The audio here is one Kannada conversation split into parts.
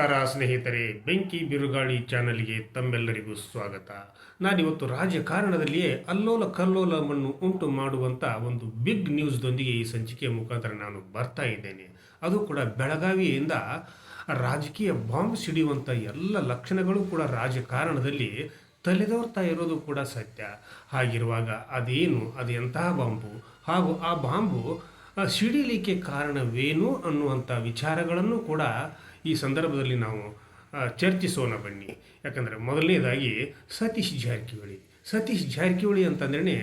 ನಮಸ್ಕಾರ ಸ್ನೇಹಿತರೆ, ಬೆಂಕಿ ಬಿರುಗಾಳಿ ಚಾನಲ್ಗೆ ತಮ್ಮೆಲ್ಲರಿಗೂ ಸ್ವಾಗತ. ನಾನಿವತ್ತು ರಾಜಕಾರಣದಲ್ಲಿಯೇ ಅಲ್ಲೋಲ ಕಲ್ಲೋಲವನ್ನು ಉಂಟು ಮಾಡುವಂಥ ಒಂದು ಬಿಗ್ ನ್ಯೂಸ್ದೊಂದಿಗೆ ಈ ಸಂಚಿಕೆಯ ಮುಖಾಂತರ ನಾನು ಬರ್ತಾ ಇದ್ದೇನೆ. ಅದು ಕೂಡ ಬೆಳಗಾವಿಯಿಂದ ರಾಜಕೀಯ ಬಾಂಬ್ ಸಿಡಿಯುವಂಥ ಎಲ್ಲ ಲಕ್ಷಣಗಳು ಕೂಡ ರಾಜಕಾರಣದಲ್ಲಿ ತಲೆದೋರ್ತಾ ಇರೋದು ಕೂಡ ಸತ್ಯ. ಹಾಗಿರುವಾಗ ಅದು ಎಂತಹ ಬಾಂಬು ಹಾಗೂ ಆ ಬಾಂಬು ಸಿಡಿಲಿಕ್ಕೆ ಕಾರಣವೇನು ಅನ್ನುವಂಥ ವಿಚಾರಗಳನ್ನು ಕೂಡ ಈ ಸಂದರ್ಭದಲ್ಲಿ ನಾವು ಚರ್ಚಿಸೋಣ ಬನ್ನಿ. ಯಾಕಂದರೆ ಮೊದಲನೇದಾಗಿ ಸತೀಶ್ ಜಾರಕಿಹೊಳಿ ಅಂತಂದ್ರೆ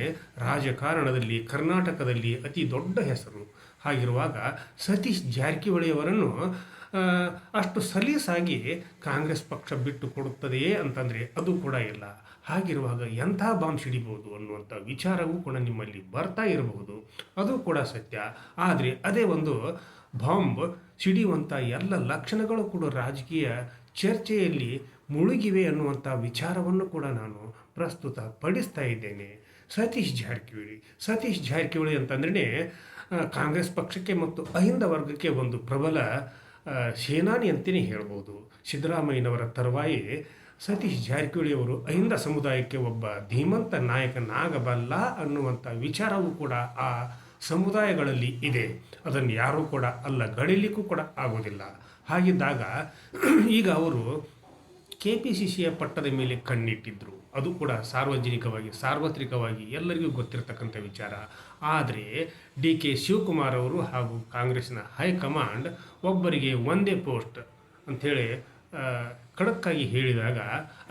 ರಾಜಕಾರಣದಲ್ಲಿ ಕರ್ನಾಟಕದಲ್ಲಿ ಅತಿ ದೊಡ್ಡ ಹೆಸರು. ಹಾಗಿರುವಾಗ ಸತೀಶ್ ಜಾರಕಿಹೊಳಿಯವರನ್ನು ಅಷ್ಟು ಸಲೀಸಾಗಿ ಕಾಂಗ್ರೆಸ್ ಪಕ್ಷ ಬಿಟ್ಟು ಕೊಡುತ್ತದೆಯೇ ಅಂತಂದರೆ ಅದು ಕೂಡ ಇಲ್ಲ. ಹಾಗಿರುವಾಗ ಎಂಥ ಬಾಂಬ್ ಸಿಡಿಬಹುದು ಅನ್ನುವಂಥ ವಿಚಾರವೂ ಕೂಡ ನಿಮ್ಮಲ್ಲಿ ಬರ್ತಾ ಇರಬಹುದು, ಅದು ಕೂಡ ಸತ್ಯ. ಆದರೆ ಅದೇ ಒಂದು ಬಾಂಬ್ ಸಿಡಿಯುವಂಥ ಎಲ್ಲ ಲಕ್ಷಣಗಳು ಕೂಡ ರಾಜಕೀಯ ಚರ್ಚೆಯಲ್ಲಿ ಮುಳುಗಿವೆ ಅನ್ನುವಂಥ ವಿಚಾರವನ್ನು ಕೂಡ ನಾನು ಪ್ರಸ್ತುತ ಪಡಿಸ್ತಾ ಇದ್ದೇನೆ. ಸತೀಶ್ ಜಾರಕಿಹೊಳಿ ಅಂತಂದ್ರೆ ಕಾಂಗ್ರೆಸ್ ಪಕ್ಷಕ್ಕೆ ಮತ್ತು ಅಹಿಂದ ವರ್ಗಕ್ಕೆ ಒಂದು ಪ್ರಬಲ ಸೇನಾನಿ ಅಂತಲೇ ಹೇಳ್ಬೋದು. ಸಿದ್ದರಾಮಯ್ಯನವರ ತರುವಾಯಿ ಸತೀಶ್ ಜಾರಕಿಹೊಳಿಯವರು ಅಹಿಂದ ಸಮುದಾಯಕ್ಕೆ ಒಬ್ಬ ಧೀಮಂತ ನಾಯಕನಾಗಬಲ್ಲ ಅನ್ನುವಂಥ ವಿಚಾರವೂ ಕೂಡ ಆ ಸಮುದಾಯಗಳಲ್ಲಿ ಇದೆ. ಅದನ್ನು ಯಾರೂ ಕೂಡ ಗಡಿಲಿಕ್ಕೂ ಕೂಡ ಆಗೋದಿಲ್ಲ. ಹಾಗಿದ್ದಾಗ ಈಗ ಅವರು KPCCಯ ಪಟ್ಟದ ಮೇಲೆ ಕಣ್ಣಿಟ್ಟಿದ್ರು. ಅದು ಕೂಡ ಸಾರ್ವತ್ರಿಕವಾಗಿ ಎಲ್ಲರಿಗೂ ಗೊತ್ತಿರತಕ್ಕಂಥ ವಿಚಾರ. ಆದರೆ DK ಶಿವಕುಮಾರ್ ಅವರು ಹಾಗೂ ಕಾಂಗ್ರೆಸ್ನ ಹೈಕಮಾಂಡ್ ಒಬ್ಬರಿಗೆ ಒಂದೇ ಪೋಸ್ಟ್ ಅಂಥೇಳಿ ಖಡಕ್ಕಾಗಿ ಹೇಳಿದಾಗ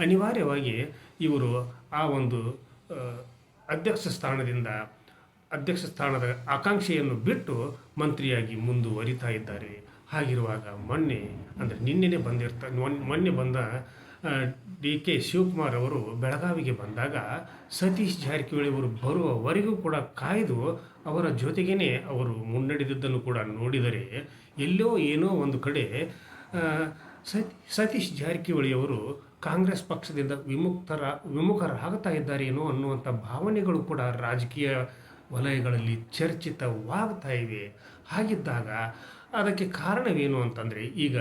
ಅನಿವಾರ್ಯವಾಗಿ ಇವರು ಆ ಒಂದು ಅಧ್ಯಕ್ಷ ಸ್ಥಾನದ ಆಕಾಂಕ್ಷೆಯನ್ನು ಬಿಟ್ಟು ಮಂತ್ರಿಯಾಗಿ ಮುಂದುವರಿತಾ ಇದ್ದಾರೆ. ಹಾಗಿರುವಾಗ ಮೊನ್ನೆ ಬಂದ DK ಶಿವಕುಮಾರ್ ಅವರು ಬೆಳಗಾವಿಗೆ ಬಂದಾಗ ಸತೀಶ್ ಜಾರಕಿಹೊಳಿ ಅವರು ಬರುವವರೆಗೂ ಕೂಡ ಕಾಯ್ದು ಅವರ ಜೊತೆಗೇ ಅವರು ಮುನ್ನಡೆದಿದ್ದನ್ನು ಕೂಡ ನೋಡಿದರೆ ಎಲ್ಲೋ ಏನೋ ಒಂದು ಕಡೆ ಸತೀಶ್ ಜಾರಕಿಹೊಳಿಯವರು ಕಾಂಗ್ರೆಸ್ ಪಕ್ಷದಿಂದ ವಿಮುಖರಾಗ್ತಾ ಇದ್ದಾರೇನೋ ಅನ್ನುವಂಥ ಭಾವನೆಗಳು ಕೂಡ ರಾಜಕೀಯ ವಲಯಗಳಲ್ಲಿ ಚರ್ಚಿತವಾಗ್ತಾ ಇವೆ. ಹಾಗಿದ್ದಾಗ ಅದಕ್ಕೆ ಕಾರಣವೇನು ಅಂತಂದರೆ ಈಗ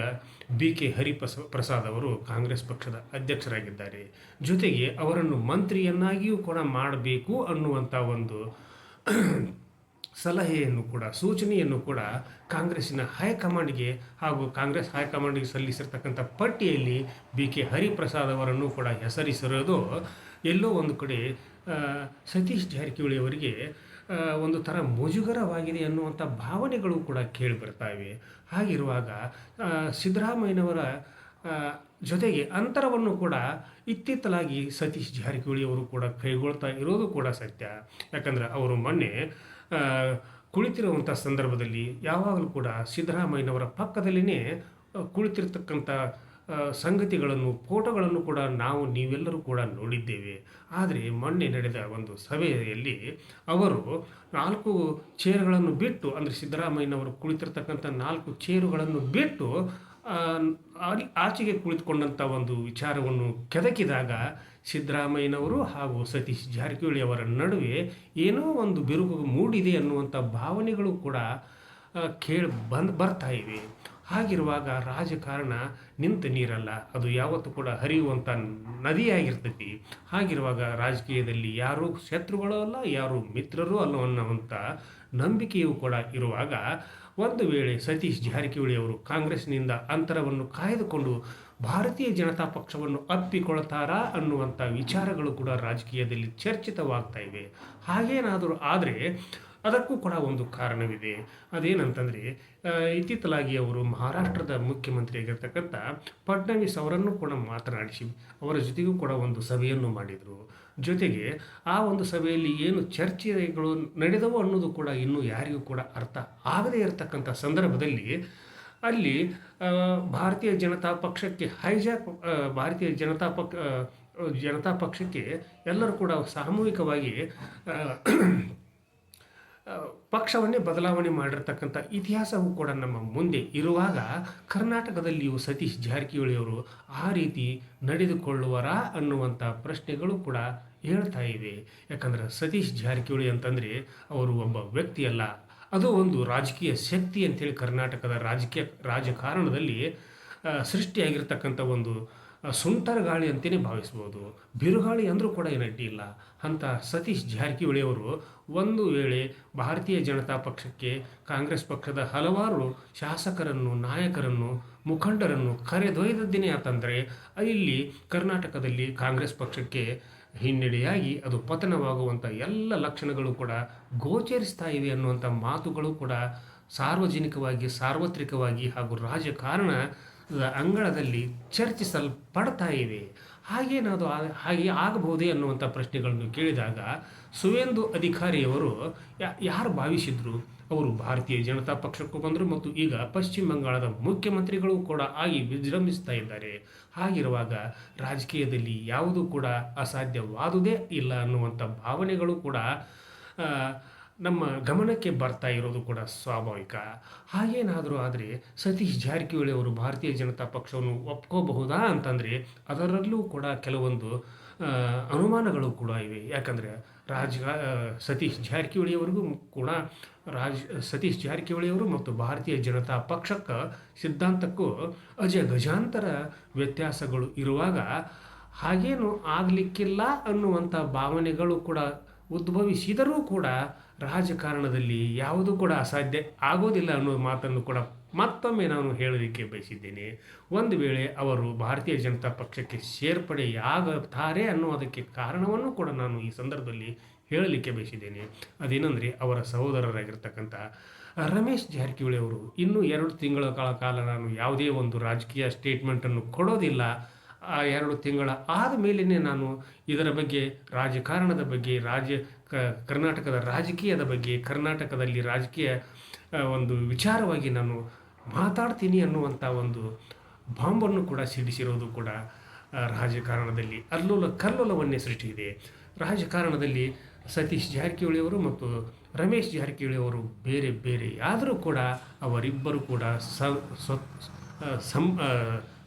BK ಹರಿಪ್ರಸಾದ್ ಅವರು ಕಾಂಗ್ರೆಸ್ ಪಕ್ಷದ ಅಧ್ಯಕ್ಷರಾಗಿದ್ದಾರೆ. ಜೊತೆಗೆ ಅವರನ್ನು ಮಂತ್ರಿಯನ್ನಾಗಿಯೂ ಕೂಡ ಮಾಡಬೇಕು ಅನ್ನುವಂಥ ಒಂದು ಸಲಹೆಯನ್ನು ಕೂಡ ಸೂಚನೆಯನ್ನು ಕೂಡ ಕಾಂಗ್ರೆಸ್ಸಿನ ಹೈಕಮಾಂಡ್ಗೆ ಹಾಗೂ ಕಾಂಗ್ರೆಸ್ ಹೈಕಮಾಂಡ್ಗೆ ಸಲ್ಲಿಸಿರ್ತಕ್ಕಂಥ ಪಟ್ಟಿಯಲ್ಲಿ BK ಹರಿಪ್ರಸಾದ್ ಅವರನ್ನು ಕೂಡ ಹೆಸರಿಸಿರೋದು ಎಲ್ಲೋ ಒಂದು ಕಡೆ ಸತೀಶ್ ಜಾರಕಿಹೊಳಿ ಅವರಿಗೆ ಒಂದು ಥರ ಮುಜುಗರವಾಗಿದೆ ಅನ್ನುವಂಥ ಭಾವನೆಗಳು ಕೂಡ ಕೇಳಿ ಬರ್ತಾ ಇವೆ. ಹಾಗಿರುವಾಗ ಸಿದ್ದರಾಮಯ್ಯನವರ ಜೊತೆಗೆ ಅಂತರವನ್ನು ಕೂಡ ಇತ್ತಿತ್ತಲಾಗಿ ಸತೀಶ್ ಜಾರಕಿಹೊಳಿ ಅವರು ಕೂಡ ಕೈಗೊಳ್ತಾ ಇರೋದು ಕೂಡ ಸತ್ಯ. ಯಾಕಂದರೆ ಅವರು ಮೊನ್ನೆ ಕುಳಿತಿರುವಂಥ ಸಂದರ್ಭದಲ್ಲಿ ಯಾವಾಗಲೂ ಕೂಡ ಸಿದ್ದರಾಮಯ್ಯನವರ ಪಕ್ಕದಲ್ಲಿನೇ ಕುಳಿತಿರ್ತಕ್ಕಂಥ ಸಂಗತಿಗಳನ್ನು ಫೋಟೋಗಳನ್ನು ಕೂಡ ನೀವೆಲ್ಲರೂ ಕೂಡ ನೋಡಿದ್ದೇವೆ. ಆದರೆ ಮೊನ್ನೆ ನಡೆದ ಒಂದು ಸಭೆಯಲ್ಲಿ ಅವರು 4 ಚೇರುಗಳನ್ನು ಬಿಟ್ಟು, ಅಂದರೆ ಸಿದ್ದರಾಮಯ್ಯನವರು ಕುಳಿತಿರ್ತಕ್ಕಂಥ 4 ಚೇರುಗಳನ್ನು ಬಿಟ್ಟು ಆಚೆಗೆ ಕುಳಿತುಕೊಂಡಂಥ ಒಂದು ವಿಚಾರವನ್ನು ಕೆದಕಿದಾಗ ಸಿದ್ದರಾಮಯ್ಯನವರು ಹಾಗೂ ಸತೀಶ್ ಜಾರಕಿಹೊಳಿ ಅವರ ನಡುವೆ ಏನೋ ಒಂದು ಬಿರುಕು ಮೂಡಿದೆ ಅನ್ನುವಂಥ ಭಾವನೆಗಳು ಕೂಡ ಬರ್ತಾ ಇವೆ. ಹಾಗಿರುವಾಗ ರಾಜಕಾರಣ ನಿಂತ ನೀರಲ್ಲ, ಅದು ಯಾವತ್ತೂ ಕೂಡ ಹರಿಯುವಂಥ ನದಿಯಾಗಿರ್ತೈತಿ. ಹಾಗಿರುವಾಗ ರಾಜಕೀಯದಲ್ಲಿ ಯಾರೂ ಶತ್ರುಗಳೂ ಅಲ್ಲ, ಯಾರೂ ಮಿತ್ರರೂ ಅಲ್ಲ ಅನ್ನುವಂಥ ನಂಬಿಕೆಯೂ ಕೂಡ ಇರುವಾಗ ಒಂದು ವೇಳೆ ಸತೀಶ್ ಜಾರಕಿಹೊಳಿ ಅವರು ಕಾಂಗ್ರೆಸ್ನಿಂದ ಅಂತರವನ್ನು ಕಾಯ್ದುಕೊಂಡು ಭಾರತೀಯ ಜನತಾ ಪಕ್ಷವನ್ನು ಅಪ್ಪಿಕೊಳ್ತಾರಾ ಅನ್ನುವಂಥ ವಿಚಾರಗಳು ಕೂಡ ರಾಜಕೀಯದಲ್ಲಿ ಚರ್ಚಿತವಾಗ್ತಾ ಇವೆ. ಹಾಗೇನಾದರೂ ಆದರೆ ಅದಕ್ಕೂ ಕೂಡ ಒಂದು ಕಾರಣವಿದೆ. ಅದೇನಂತಂದರೆ ಇತ್ತಿತ್ತಲಾಗಿ ಅವರು ಮಹಾರಾಷ್ಟ್ರದ ಮುಖ್ಯಮಂತ್ರಿಯಾಗಿರ್ತಕ್ಕಂಥ ಫಡ್ನವೀಸ್ ಅವರನ್ನು ಕೂಡ ಮಾತನಾಡಿಸಿ ಅವರ ಜೊತೆಗೂ ಕೂಡ ಒಂದು ಸಭೆಯನ್ನು ಮಾಡಿದರು. ಜೊತೆಗೆ ಆ ಒಂದು ಸಭೆಯಲ್ಲಿ ಏನು ಚರ್ಚೆಗಳು ನಡೆದವು ಅನ್ನೋದು ಕೂಡ ಇನ್ನೂ ಯಾರಿಗೂ ಕೂಡ ಅರ್ಥ ಆಗದೇ ಇರತಕ್ಕಂಥ ಸಂದರ್ಭದಲ್ಲಿ ಅಲ್ಲಿ ಭಾರತೀಯ ಜನತಾ ಪಕ್ಷಕ್ಕೆ ಭಾರತೀಯ ಜನತಾ ಪಕ್ಷಕ್ಕೆ ಎಲ್ಲರೂ ಕೂಡ ಸಾಮೂಹಿಕವಾಗಿ ಪಕ್ಷವನ್ನೇ ಬದಲಾವಣೆ ಮಾಡಿರ್ತಕ್ಕಂಥ ಇತಿಹಾಸವೂ ಕೂಡ ನಮ್ಮ ಮುಂದೆ ಇರುವಾಗ ಕರ್ನಾಟಕದಲ್ಲಿಯೂ ಸತೀಶ್ ಜಾರಕಿಹೊಳಿಯವರು ಆ ರೀತಿ ನಡೆದುಕೊಳ್ಳುವರಾ ಅನ್ನುವಂಥ ಪ್ರಶ್ನೆಗಳು ಕೂಡ ಹೇಳ್ತಾ ಇವೆ. ಯಾಕಂದರೆ ಸತೀಶ್ ಜಾರಕಿಹೊಳಿ ಅಂತಂದರೆ ಅವರು ಒಬ್ಬ ವ್ಯಕ್ತಿಯಲ್ಲ, ಅದು ಒಂದು ರಾಜಕೀಯ ಶಕ್ತಿ ಅಂತೇಳಿ ಕರ್ನಾಟಕದ ರಾಜಕಾರಣದಲ್ಲಿ ಸೃಷ್ಟಿಯಾಗಿರ್ತಕ್ಕಂಥ ಒಂದು ಸುಂಟರ ಗಾಳಿ ಅಂತಲೇ ಭಾವಿಸ್ಬೋದು. ಬಿರುಗಾಳಿ ಅಂದರೂ ಕೂಡ ಏನು ಅಡ್ಡಿ ಇಲ್ಲ. ಅಂಥ ಸತೀಶ್ ಜಾರಕಿಹೊಳಿ ಅವರು ಒಂದು ವೇಳೆ ಭಾರತೀಯ ಜನತಾ ಪಕ್ಷಕ್ಕೆ ಕಾಂಗ್ರೆಸ್ ಪಕ್ಷದ ಹಲವಾರು ಶಾಸಕರನ್ನು, ನಾಯಕರನ್ನು, ಮುಖಂಡರನ್ನು ಕರೆದೊಯ್ದದ್ದೇನೆ ಅಂತಂದರೆ ಇಲ್ಲಿ ಕರ್ನಾಟಕದಲ್ಲಿ ಕಾಂಗ್ರೆಸ್ ಪಕ್ಷಕ್ಕೆ ಹಿನ್ನಡೆಯಾಗಿ ಅದು ಪತನವಾಗುವಂಥ ಎಲ್ಲ ಲಕ್ಷಣಗಳು ಕೂಡ ಗೋಚರಿಸ್ತಾ ಇವೆ ಅನ್ನುವಂಥ ಮಾತುಗಳು ಕೂಡ ಸಾರ್ವಜನಿಕವಾಗಿ, ಸಾರ್ವತ್ರಿಕವಾಗಿ ಹಾಗೂ ರಾಜಕಾರಣ ಅಂಗಳದಲ್ಲಿ ಚರ್ಚಿಸಲ್ಪಡ್ತಾ ಇವೆ. ಹಾಗೆ ಆಗಬಹುದೇ ಅನ್ನುವಂಥ ಪ್ರಶ್ನೆಗಳನ್ನು ಕೇಳಿದಾಗ ಸುವೇಂದು ಅಧಿಕಾರಿಯವರು ಯಾರು ಭಾವಿಸಿದ್ರು, ಅವರು ಭಾರತೀಯ ಜನತಾ ಪಕ್ಷಕ್ಕೂ ಬಂದರು ಮತ್ತು ಈಗ ಪಶ್ಚಿಮ ಬಂಗಾಳದ ಮುಖ್ಯಮಂತ್ರಿಗಳು ಕೂಡ ಆಗಿ ವಿಜೃಂಭಿಸ್ತಾ ಇದ್ದಾರೆ. ಹಾಗಿರುವಾಗ ರಾಜಕೀಯದಲ್ಲಿ ಯಾವುದೂ ಕೂಡ ಅಸಾಧ್ಯವಾದುದೇ ಇಲ್ಲ ಅನ್ನುವಂಥ ಭಾವನೆಗಳು ಕೂಡ ನಮ್ಮ ಗಮನಕ್ಕೆ ಬರ್ತಾ ಇರೋದು ಕೂಡ ಸ್ವಾಭಾವಿಕ. ಹಾಗೇನಾದರೂ ಆದರೆ ಸತೀಶ್ ಜಾರಕಿಹೊಳಿ ಅವರು ಭಾರತೀಯ ಜನತಾ ಪಕ್ಷವನ್ನು ಒಪ್ಕೋಬಹುದಾ ಅಂತಂದರೆ ಅದರಲ್ಲೂ ಕೂಡ ಕೆಲವೊಂದು ಅನುಮಾನಗಳು ಕೂಡ ಇವೆ. ಯಾಕಂದರೆ ಸತೀಶ್ ಜಾರಕಿಹೊಳಿಯವರಿಗೂ ಕೂಡ ಸತೀಶ್ ಜಾರಕಿಹೊಳಿಯವರು ಮತ್ತು ಭಾರತೀಯ ಜನತಾ ಪಕ್ಷಕ್ಕೆ ಸಿದ್ಧಾಂತಕ್ಕೂ ಗಜಾಂತರ ವ್ಯತ್ಯಾಸಗಳು ಇರುವಾಗ ಹಾಗೇನು ಆಗಲಿಕ್ಕಿಲ್ಲ ಅನ್ನುವಂಥ ಭಾವನೆಗಳು ಕೂಡ ಉದ್ಭವಿಸಿದರೂ ಕೂಡ ರಾಜಕಾರಣದಲ್ಲಿ ಯಾವುದೂ ಕೂಡ ಅಸಾಧ್ಯ ಆಗೋದಿಲ್ಲ ಅನ್ನೋ ಮಾತನ್ನು ಕೂಡ ಮತ್ತೊಮ್ಮೆ ನಾನು ಹೇಳಲಿಕ್ಕೆ ಬಯಸಿದ್ದೇನೆ. ಒಂದು ವೇಳೆ ಅವರು ಭಾರತೀಯ ಜನತಾ ಪಕ್ಷಕ್ಕೆ ಸೇರ್ಪಡೆಯಾಗುತ್ತಾರೆ ಅನ್ನೋದಕ್ಕೆ ಕಾರಣವನ್ನು ಕೂಡ ನಾನು ಈ ಸಂದರ್ಭದಲ್ಲಿ ಹೇಳಲಿಕ್ಕೆ ಬಯಸಿದ್ದೇನೆ. ಅದೇನೆಂದರೆ ಅವರ ಸಹೋದರರಾಗಿರ್ತಕ್ಕಂಥ ರಮೇಶ್ ಜಾರಕಿಹೊಳಿ ಅವರು ಇನ್ನೂ 2 ತಿಂಗಳ ಕಾಲ ನಾನು ಯಾವುದೇ ಒಂದು ರಾಜಕೀಯ ಸ್ಟೇಟ್ಮೆಂಟನ್ನು ಕೊಡೋದಿಲ್ಲ, ಆ 2 ತಿಂಗಳ ಆದ ಮೇಲೇ ನಾನು ಇದರ ಬಗ್ಗೆ, ರಾಜಕಾರಣದ ಬಗ್ಗೆ, ಕರ್ನಾಟಕದ ರಾಜಕೀಯದ ಬಗ್ಗೆ, ಕರ್ನಾಟಕದಲ್ಲಿ ರಾಜಕೀಯ ಒಂದು ವಿಚಾರವಾಗಿ ನಾನು ಮಾತಾಡ್ತೀನಿ ಅನ್ನುವಂಥ ಒಂದು ಬಾಂಬನ್ನು ಕೂಡ ಸಿಡಿಸಿರೋದು ಕೂಡ ರಾಜಕಾರಣದಲ್ಲಿ ಕಲ್ಲೋಲವನ್ನೇ ಸೃಷ್ಟಿಸಿದೆ. ರಾಜಕಾರಣದಲ್ಲಿ ಸತೀಶ್ ಜಾರಕಿಹೊಳಿ ಅವರು ಮತ್ತು ರಮೇಶ್ ಜಾರಕಿಹೊಳಿ ಅವರು ಬೇರೆ ಬೇರೆಯಾದರೂ ಕೂಡ ಅವರಿಬ್ಬರು ಕೂಡ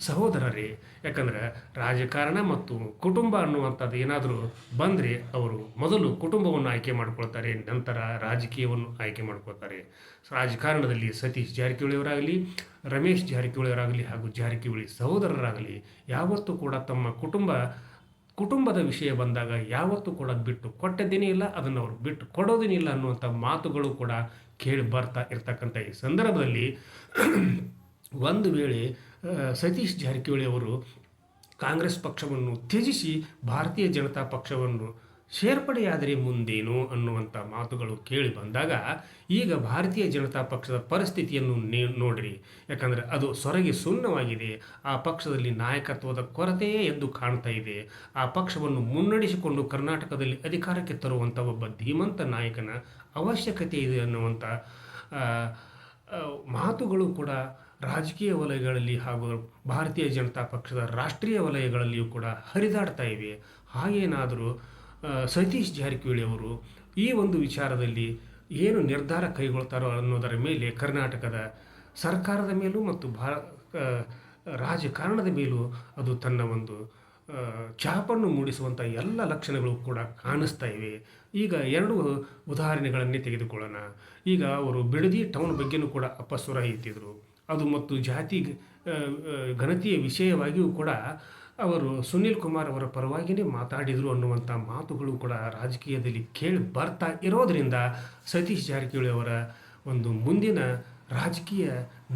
ಸಹೋದರರೇ. ಯಾಕಂದರೆ ರಾಜಕಾರಣ ಮತ್ತು ಕುಟುಂಬ ಅನ್ನುವಂಥದ್ದು ಏನಾದರೂ ಬಂದರೆ ಅವರು ಮೊದಲು ಕುಟುಂಬವನ್ನು ಆಯ್ಕೆ ಮಾಡ್ಕೊಳ್ತಾರೆ, ನಂತರ ರಾಜಕೀಯವನ್ನು ಆಯ್ಕೆ ಮಾಡ್ಕೊಳ್ತಾರೆ. ರಾಜಕಾರಣದಲ್ಲಿ ಸತೀಶ್ ಜಾರಕಿಹೊಳಿಯವರಾಗಲಿ, ರಮೇಶ್ ಜಾರಕಿಹೊಳಿಯವರಾಗಲಿ ಹಾಗೂ ಜಾರಕಿಹೊಳಿ ಸಹೋದರರಾಗಲಿ ಯಾವತ್ತೂ ಕೂಡ ತಮ್ಮ ಕುಟುಂಬದ ವಿಷಯ ಬಂದಾಗ ಯಾವತ್ತೂ ಕೂಡ ಬಿಟ್ಟು ಕೊಟ್ಟದ್ದೇನೇ ಇಲ್ಲ, ಅದನ್ನು ಅವರು ಬಿಟ್ಟು ಕೊಡೋದೇನೇ ಇಲ್ಲ ಅನ್ನುವಂಥ ಮಾತುಗಳು ಕೂಡ ಕೇಳಿ ಬರ್ತಾ ಇರ್ತಕ್ಕಂಥ ಈ ಸಂದರ್ಭದಲ್ಲಿ ಒಂದು ವೇಳೆ ಸತೀಶ್ ಜಾರಕಿಹೊಳಿ ಅವರು ಕಾಂಗ್ರೆಸ್ ಪಕ್ಷವನ್ನು ತ್ಯಜಿಸಿ ಭಾರತೀಯ ಜನತಾ ಪಕ್ಷವನ್ನು ಸೇರ್ಪಡೆಯಾದರೆ ಮುಂದೇನು ಅನ್ನುವಂಥ ಮಾತುಗಳು ಕೇಳಿ ಬಂದಾಗ ಈಗ ಭಾರತೀಯ ಜನತಾ ಪಕ್ಷದ ಪರಿಸ್ಥಿತಿಯನ್ನು ನೋಡ್ರಿ. ಯಾಕಂದರೆ ಅದು ಸೊರಗಿ ಸುಣ್ಣವಾಗಿದೆ. ಆ ಪಕ್ಷದಲ್ಲಿ ನಾಯಕತ್ವದ ಕೊರತೆಯೇ ಎದ್ದು ಕಾಣ್ತಾ ಇದೆ. ಆ ಪಕ್ಷವನ್ನು ಮುನ್ನಡೆಸಿಕೊಂಡು ಕರ್ನಾಟಕದಲ್ಲಿ ಅಧಿಕಾರಕ್ಕೆ ತರುವಂಥ ಒಬ್ಬ ಧೀಮಂತ ನಾಯಕನ ಅವಶ್ಯಕತೆ ಇದೆ ಅನ್ನುವಂಥ ಮಾತುಗಳು ಕೂಡ ರಾಜಕೀಯ ವಲಯಗಳಲ್ಲಿ ಹಾಗೂ ಭಾರತೀಯ ಜನತಾ ಪಕ್ಷದ ರಾಷ್ಟ್ರೀಯ ವಲಯಗಳಲ್ಲಿಯೂ ಕೂಡ ಹರಿದಾಡ್ತಾ ಇವೆ. ಹಾಗೇನಾದರೂ ಸತೀಶ್ ಜಾರಕಿಹೊಳಿ ಅವರು ಈ ಒಂದು ವಿಚಾರದಲ್ಲಿ ಏನು ನಿರ್ಧಾರ ಕೈಗೊಳ್ತಾರೋ ಅನ್ನೋದರ ಮೇಲೆ ಕರ್ನಾಟಕದ ಸರ್ಕಾರದ ಮೇಲೂ ಮತ್ತು ರಾಜಕಾರಣದ ಮೇಲೂ ಅದು ತನ್ನ ಒಂದು ಛಾಪನ್ನು ಮೂಡಿಸುವಂಥ ಎಲ್ಲ ಲಕ್ಷಣಗಳು ಕೂಡ ಕಾಣಿಸ್ತಾ ಇವೆ. ಈಗ 2 ಉದಾಹರಣೆಗಳನ್ನೇ ತೆಗೆದುಕೊಳ್ಳೋಣ. ಈಗ ಅವರು ಬಿಡದಿ ಟೌನ್ ಬಗ್ಗೆನೂ ಕೂಡ ಅಪಸ್ವರ ಎತ್ತಿದ್ರು. ಅದು ಮತ್ತು ಜಾತಿ ಘನತೆಯ ವಿಷಯವಾಗಿಯೂ ಕೂಡ ಅವರು ಸುನೀಲ್ ಕುಮಾರ್ ಅವರ ಪರವಾಗಿಯೇ ಮಾತಾಡಿದರು ಅನ್ನುವಂಥ ಮಾತುಗಳು ಕೂಡ ರಾಜಕೀಯದಲ್ಲಿ ಕೇಳಿ ಬರ್ತಾ ಇರೋದರಿಂದ ಸತೀಶ್ ಜಾರಕಿಹೊಳಿ ಅವರ ಒಂದು ಮುಂದಿನ ರಾಜಕೀಯ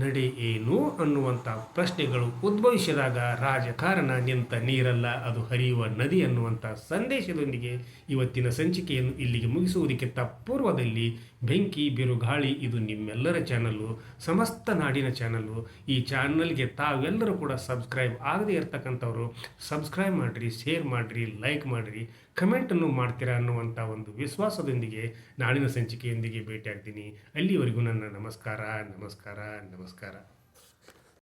ನಡೆ ಏನು ಅನ್ನುವಂಥ ಪ್ರಶ್ನೆಗಳು ಉದ್ಭವಿಸಿದಾಗ ರಾಜಕಾರಣ ನಿಂತ ನೀರಲ್ಲ, ಅದು ಹರಿಯುವ ನದಿ ಅನ್ನುವಂಥ ಸಂದೇಶದೊಂದಿಗೆ ಇವತ್ತಿನ ಸಂಚಿಕೆಯನ್ನು ಇಲ್ಲಿಗೆ ಮುಗಿಸುವುದಕ್ಕಿಂತ ಪೂರ್ವದಲ್ಲಿ ಬೆಂಕಿ ಬಿರುಗಾಳಿ ಇದು ನಿಮ್ಮೆಲ್ಲರ ಚಾನಲ್ಲು, ಸಮಸ್ತ ನಾಡಿನ ಚಾನಲ್ಲು. ಈ ಚಾನಲ್ಗೆ ತಾವೆಲ್ಲರೂ ಕೂಡ ಸಬ್ಸ್ಕ್ರೈಬ್ ಆಗದೇ ಇರತಕ್ಕಂಥವ್ರು ಸಬ್ಸ್ಕ್ರೈಬ್ ಮಾಡಿರಿ, ಶೇರ್ ಮಾಡಿರಿ, ಲೈಕ್ ಮಾಡಿರಿ, ಕಮೆಂಟನ್ನು ಮಾಡ್ತೀರಾ ಅನ್ನುವಂಥ ಒಂದು ವಿಶ್ವಾಸದೊಂದಿಗೆ ನಾಳಿನ ಸಂಚಿಕೆಯೊಂದಿಗೆ ಭೇಟಿಯಾಗ್ತೀನಿ. ಅಲ್ಲಿವರೆಗೂ ನನ್ನ ನಮಸ್ಕಾರ.